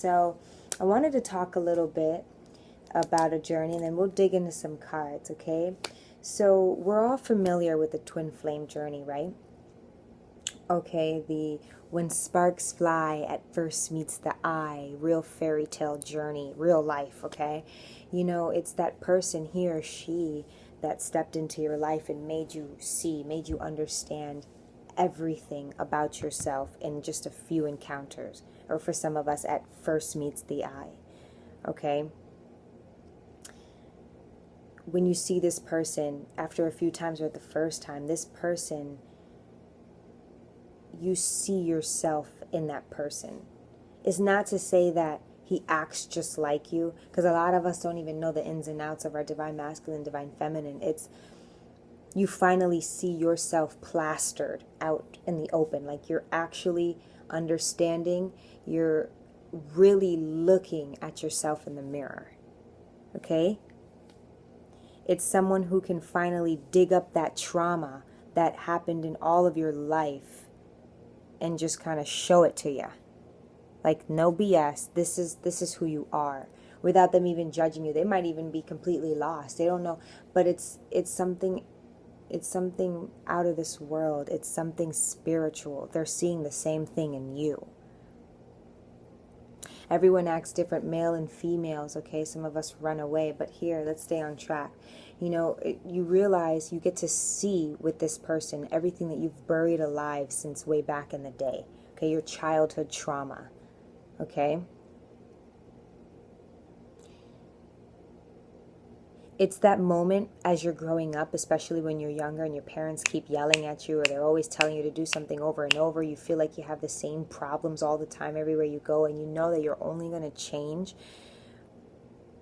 So I wanted to talk a little bit about a journey, and then we'll dig into some cards, okay? So we're all familiar with the twin flame journey, right? Okay, the when sparks fly at first meets the eye, real fairy tale journey, real life, okay? You know, it's that person, he or she, that stepped into your life and made you see, made you understand everything about yourself in just a few encounters. Or for some of us, at first meets the eye, okay? When you see this person, after a few times or at the first time, this person, you see yourself in that person. It's not to say that he acts just like you, because a lot of us don't even know the ins and outs of our divine masculine, divine feminine. It's you finally see yourself plastered out in the open, like you're actually understanding, you're really looking at yourself in the mirror, okay? It's someone who can finally dig up that trauma that happened in all of your life and just kind of show it to you. Like, no BS, this is who you are, without them even judging you. They might even be completely lost. They don't know, but it's something out of this world. It's something spiritual. They're seeing the same thing in you. Everyone acts different, male and females, okay? Some of us run away, but here, let's stay on track. You know, you realize you get to see with this person everything that you've buried alive since way back in the day, okay? Your childhood trauma, okay? It's that moment as you're growing up, especially when you're younger and your parents keep yelling at you or they're always telling you to do something over and over. You feel like you have the same problems all the time everywhere you go, and you know that you're only going to change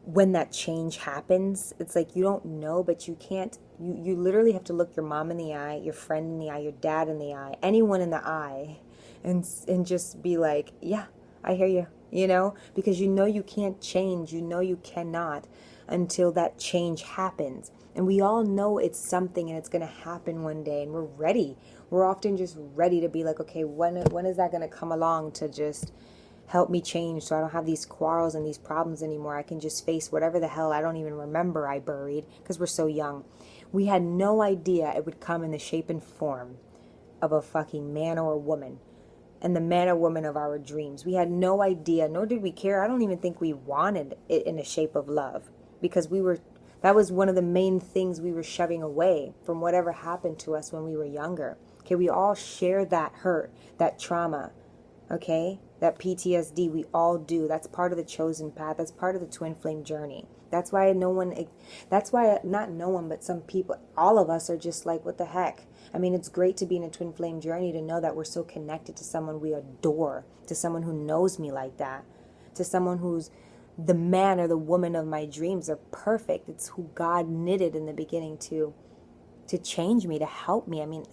when that change happens. It's like you don't know, but you can't. You literally have to look your mom in the eye, your friend in the eye, your dad in the eye, anyone in the eye, and just be like, yeah, I hear you, you know, because you know you can't change. You know you cannot until that change happens. And we all know it's something and it's going to happen one day, and we're ready. We're often just ready to be like, okay, when is that going to come along to just help me change so I don't have these quarrels and these problems anymore. I can just face whatever the hell I don't even remember I buried, because we're so young. We had no idea it would come in the shape and form of a fucking man or a woman, and the man or woman of our dreams. We had no idea, nor did we care. I don't even think we wanted it in the shape of love, because that was one of the main things we were shoving away from whatever happened to us when we were younger. Okay, we all share that hurt, that trauma, okay? That PTSD, we all do. That's part of the chosen path. That's part of the twin flame journey. That's why not no one, but some people, all of us are just like, what the heck? I mean, it's great to be in a twin flame journey, to know that we're so connected to someone we adore, to someone who knows me like that, to someone who's the man or the woman of my dreams. They're perfect. It's who God knitted in the beginning to change me, to help me. I mean,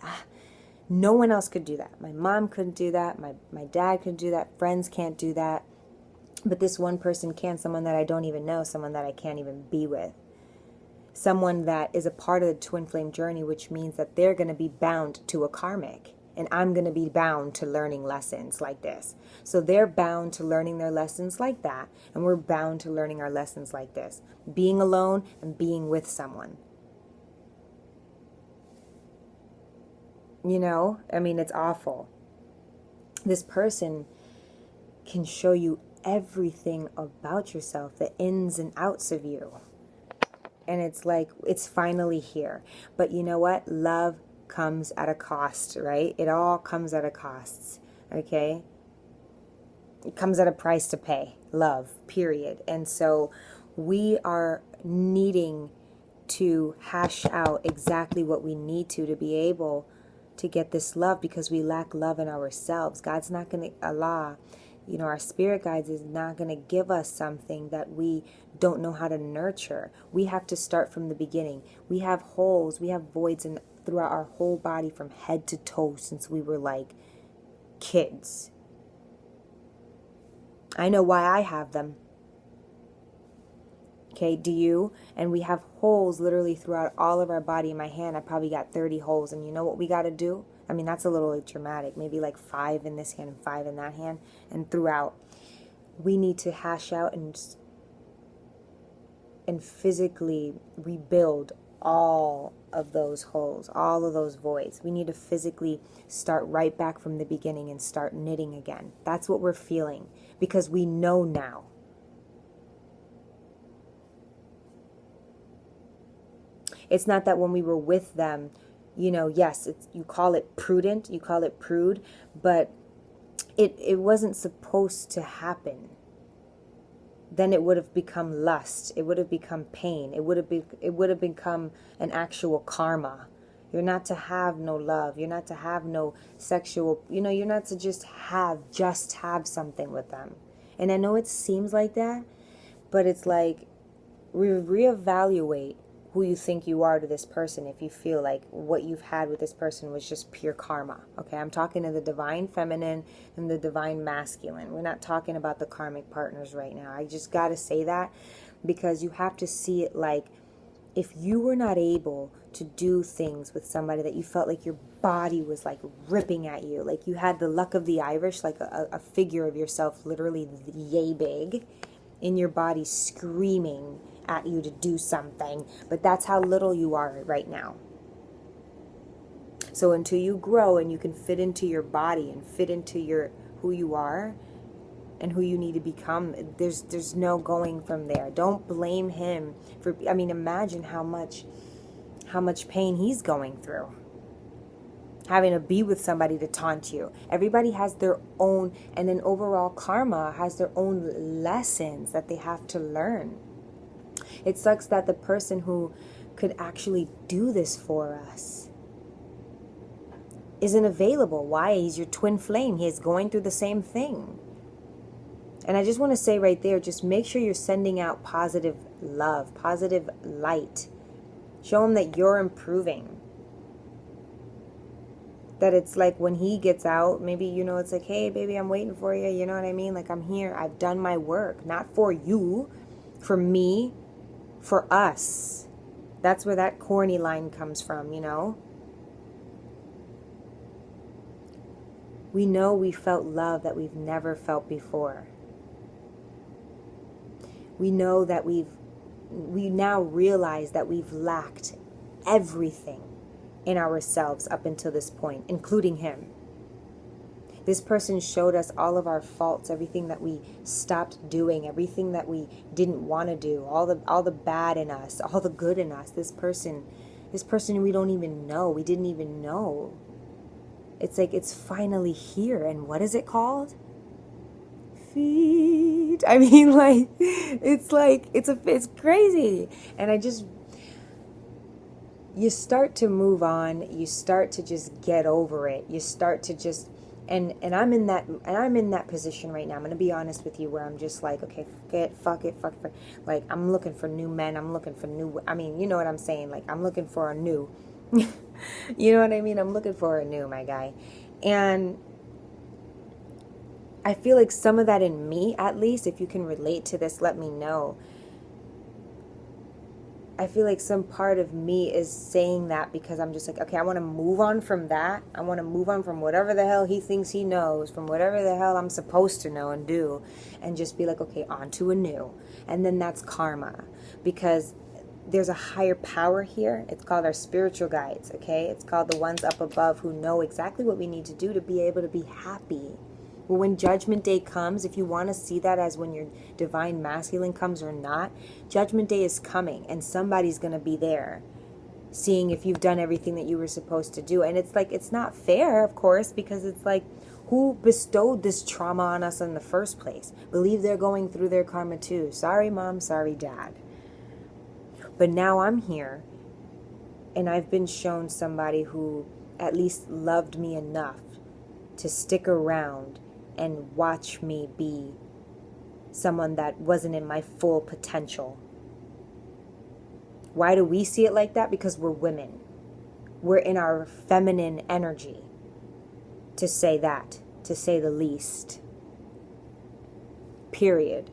no one else could do that. My mom couldn't do that. My dad couldn't do that. Friends can't do that. But this one person can, someone that I don't even know, someone that I can't even be with. Someone that is a part of the twin flame journey, which means that they're going to be bound to a karmic. And I'm going to be bound to learning lessons like this. So they're bound to learning their lessons like that. And we're bound to learning our lessons like this. Being alone and being with someone. You know, I mean, it's awful. This person can show you everything about yourself, the ins and outs of you. And it's like, it's finally here. But you know what? Love comes at a cost, right? It all comes at a cost, okay? It comes at a price to pay. Love, period. And so we are needing to hash out exactly what we need to be able to get this love, because we lack love in ourselves. God's not going to, Allah, you know, our spirit guides is not going to give us something that we don't know how to nurture. We have to start from the beginning. We have holes, we have voids throughout our whole body from head to toe since we were like kids. I know why I have them. Okay, do you? And we have holes literally throughout all of our body. In my hand, I probably got 30 holes. And you know what we got to do? I mean, that's a little dramatic. Maybe like 5 in this hand and 5 in that hand. And throughout. we need to hash out and physically rebuild all of those holes, all of those voids. We need to physically start right back from the beginning and start knitting again. That's what we're feeling, because we know now. It's not that when we were with them, you know, yes, you call it prudent, you call it prude, but it wasn't supposed to happen. Then it would have become lust. It would have become pain. It would have become an actual karma. You're not to have no love. You're not to have no sexual, you know, you're not to just have something with them. And I know it seems like that, but it's like, reevaluate who you think you are to this person if you feel like what you've had with this person was just pure karma. Okay, I'm talking to the divine feminine and the divine masculine. We're not talking about the karmic partners right now. I just got to say that, because you have to see it like, if you were not able to do things with somebody that you felt like your body was like ripping at you, like you had the luck of the Irish, like a figure of yourself literally yay big in your body screaming at you to do something, but that's how little you are right now. So until you grow and you can fit into your body and fit into your who you are and who you need to become, there's no going from there. Don't blame him for, I mean, imagine how much pain he's going through, having to be with somebody to taunt you. Everybody has their own, and then overall karma has their own lessons that they have to learn. It sucks that the person who could actually do this for us isn't available. Why? He's your twin flame. He is going through the same thing. And I just want to say right there, just make sure you're sending out positive love, positive light. Show him that you're improving. That it's like when he gets out, maybe, you know, it's like, hey, baby, I'm waiting for you. You know what I mean? Like, I'm here. I've done my work. Not for you, for me, for us. That's where that corny line comes from, you know? We know we felt love that we've never felt before. We know that we now realize that we've lacked everything in ourselves up until this point, including him. This person showed us all of our faults, everything that we stopped doing, everything that we didn't want to do, all the bad in us, all the good in us. This person we don't even know. We didn't even know. It's like it's finally here. And what is it called? Feet. I mean, like, it's crazy. And you start to move on. You start to just get over it. You start to just, and I'm in that position right now. I'm going to be honest with you, where I'm just like, okay, fuck it. Like, I'm looking for new men. I'm looking for new, I mean, you know what I'm saying? Like, I'm looking for a new, you know what I mean? I'm looking for a new, my guy. And I feel like some of that in me, at least, if you can relate to this, let me know. I feel like some part of me is saying that because I'm just like, okay, I want to move on from that. I want to move on from whatever the hell he thinks he knows, from whatever the hell I'm supposed to know and do, and just be like, okay, on to a new. And then that's karma, because there's a higher power here. It's called our spiritual guides, okay? It's called the ones up above who know exactly what we need to do to be able to be happy. Well, when Judgment Day comes, if you want to see that as when your divine masculine comes or not, Judgment Day is coming, and somebody's going to be there seeing if you've done everything that you were supposed to do. And it's like, it's not fair, of course, because it's like, who bestowed this trauma on us in the first place? Believe they're going through their karma too. Sorry, mom, sorry, dad. But now I'm here, and I've been shown somebody who at least loved me enough to stick around and watch me be someone that wasn't in my full potential. Why do we see it like that? Because we're women. We're in our feminine energy, to say that, to say the least. Period.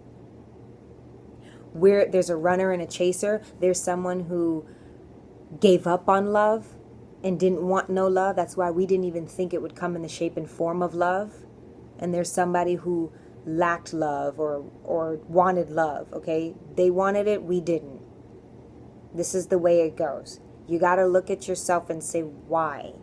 Where there's a runner and a chaser, there's someone who gave up on love and didn't want no love. That's why we didn't even think it would come in the shape and form of love. And there's somebody who lacked love or wanted love, okay? They wanted it, we didn't. This is the way it goes. You got to look at yourself and say, why?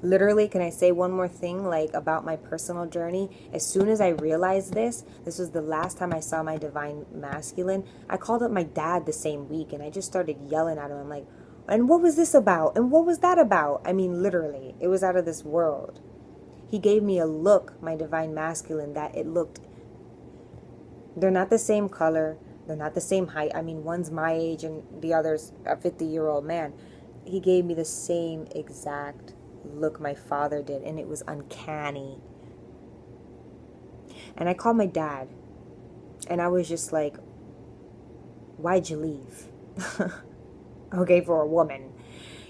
Literally, can I say one more thing, like, about my personal journey? As soon as I realized this was the last time I saw my divine masculine, I called up my dad the same week, and I just started yelling at him. I'm like, and what was this about? And what was that about? I mean, literally, it was out of this world. He gave me a look, my divine masculine, that it looked, they're not the same color, they're not the same height. I mean, one's my age and the other's a 50-year-old man. He gave me the same exact look my father did, and it was uncanny. And I called my dad, and I was just like, why'd you leave? Okay, for a woman,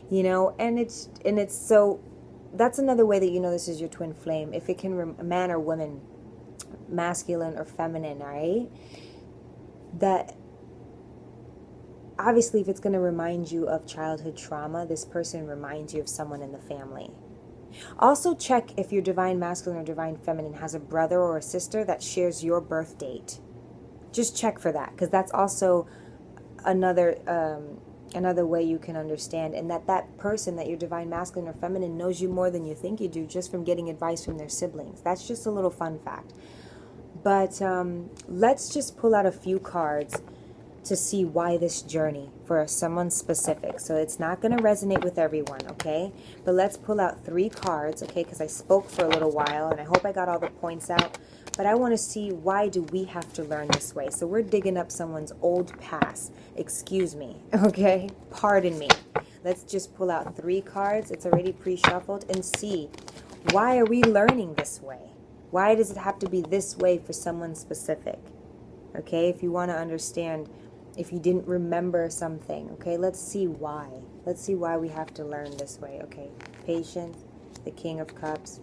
you know? And it's so, that's another way that you know this is your twin flame. If it can, man or woman, masculine or feminine, right? That obviously, if it's going to remind you of childhood trauma, this person reminds you of someone in the family. Also check if your divine masculine or divine feminine has a brother or a sister that shares your birth date. Just check for that, because that's also another way you can understand, and that person, that your divine masculine or feminine, knows you more than you think you do, just from getting advice from their siblings. That's just a little fun fact. But let's just pull out a few cards to see why this journey for someone specific. So it's not going to resonate with everyone, okay? But let's pull out 3 cards, okay? Because I spoke for a little while, and I hope I got all the points out. But I want to see, why do we have to learn this way? So we're digging up someone's old past. Excuse me, okay? Pardon me. Let's just pull out 3 cards. It's already pre-shuffled, and see, why are we learning this way? Why does it have to be this way for someone specific? Okay, if you want to understand, if you didn't remember something, okay, let's see why. Let's see why we have to learn this way, okay? Patience, the King of Cups,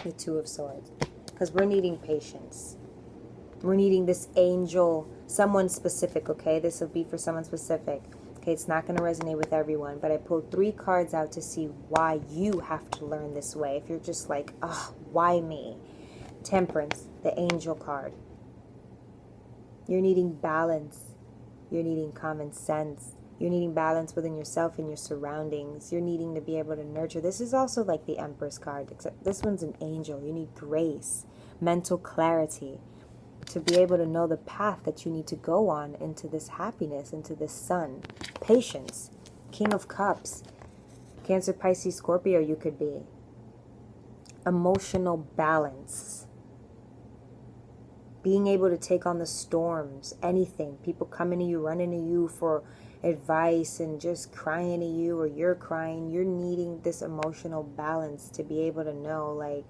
the Two of Swords. Because we're needing patience. We're needing this angel, someone specific, okay? This will be for someone specific. Okay, it's not going to resonate with everyone, but I pulled 3 cards out to see why you have to learn this way. If you're just like, oh, why me? Temperance, the angel card. You're needing balance. You're needing common sense. You're needing balance within yourself and your surroundings. You're needing to be able to nurture. This is also like the Empress card, except this one's an angel. You need grace, mental clarity, to be able to know the path that you need to go on into this happiness, into this sun. Patience, King of Cups, Cancer, Pisces, Scorpio you could be. Emotional balance. Being able to take on the storms, anything. People coming to you, running to you for advice and just crying to you, or you're crying. You're needing this emotional balance to be able to know, like,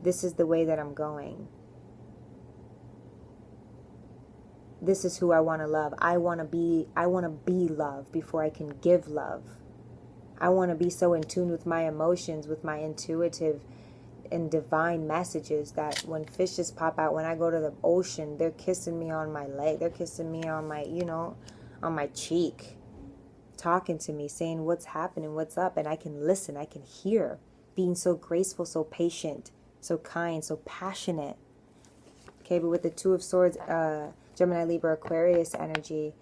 this is the way that I'm going. This is who I want to love. I want to be love before I can give love. I want to be so in tune with my emotions, with my intuitive and divine messages, that when fishes pop out, when I go to the ocean, they're kissing me on my leg, they're kissing me on my, you know, on my cheek, talking to me, saying what's happening, what's up, and I can listen, I can hear, being so graceful, so patient, so kind, so passionate. Okay, but with the Two of Swords, Gemini, Libra, Aquarius energy,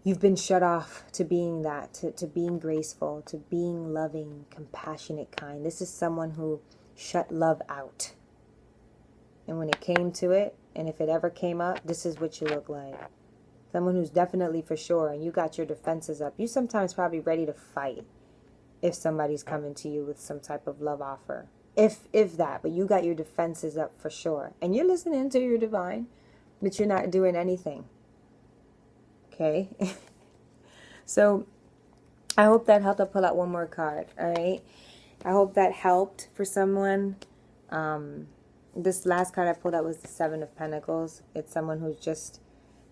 you've been shut off to being that, to being graceful, to being loving, compassionate, kind. This is someone who shut love out. And when it came to it, and if it ever came up, this is what you look like. Someone who's definitely for sure, and you got your defenses up. You sometimes probably ready to fight if somebody's coming to you with some type of love offer. If that, but you got your defenses up for sure. And you're listening to your divine, but you're not doing anything. Okay? So, I hope that helped. I'll pull out one more card, all right? I hope that helped for someone. This last card I pulled out was the Seven of Pentacles. It's someone who just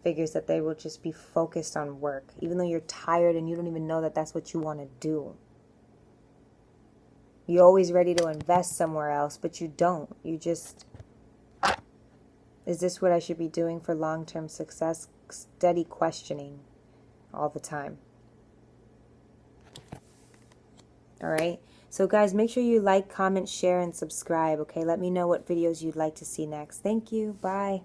figures that they will just be focused on work, even though you're tired and you don't even know that that's what you want to do. You're always ready to invest somewhere else, but you don't. You just, is this what I should be doing for long-term success? Steady questioning all the time. All right? So guys, make sure you like, comment, share, and subscribe, okay? Let me know what videos you'd like to see next. Thank you. Bye.